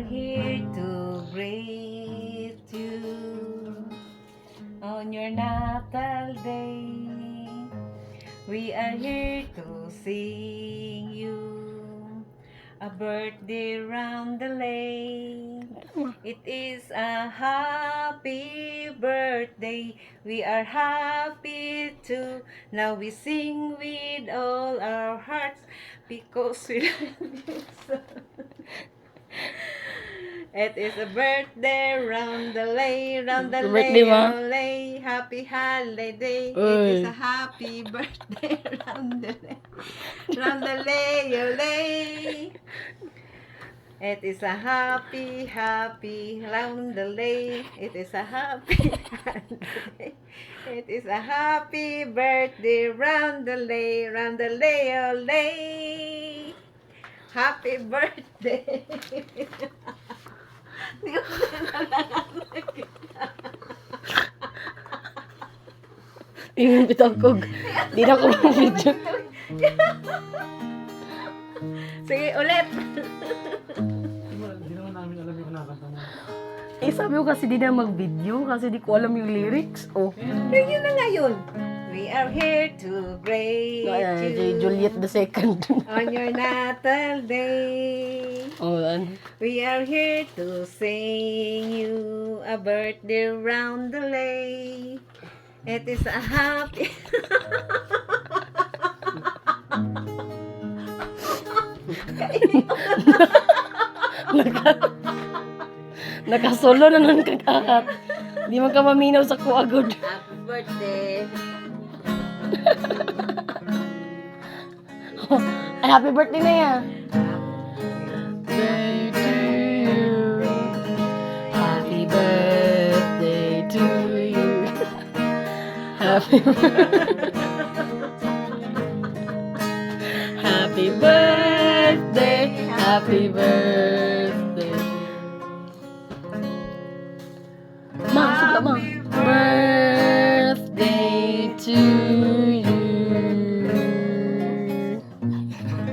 here to greet you on your natal day. We are here to sing you a birthday roundelay. It is a happy birthday. We are happy too. Now we sing with all our hearts because we love you so. It is a birthday roundelay, Birthday roundelay, mo? olay, happy holiday. It Uy. is a happy birthday roundelay, roundelay, olay. It is a happy, happy roundelay. It is a happy holiday. It is a happy birthday roundelay, roundelay, olay. Happy birthday. Di ko Yung bitaw ko. Di na ko video. Sige, ulit. Hindi naman namin alam yung kinakanta mo. Eh, sabi ko kasi di na mag-video kasi di ko alam yung lyrics. Oh. Yun na nga yun. We are here to greet you Juliet the second. on your natal day. Oh, ano? We are here to sing you a birthday roundelay. It is a happy... Nakasolo na nun kakakat. Di man ka maminaw sa kuagod. Happy birthday. Ay, happy birthday na yan. Happy birthday to you. Happy Happy birthday. Happy birthday. Ma, suka ma. Birthday to you.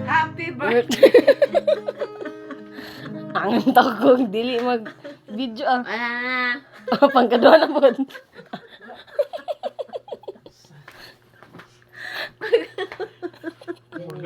Happy birthday. Ang tao kong dili mag video ah. Ah. Pangkadwa na po.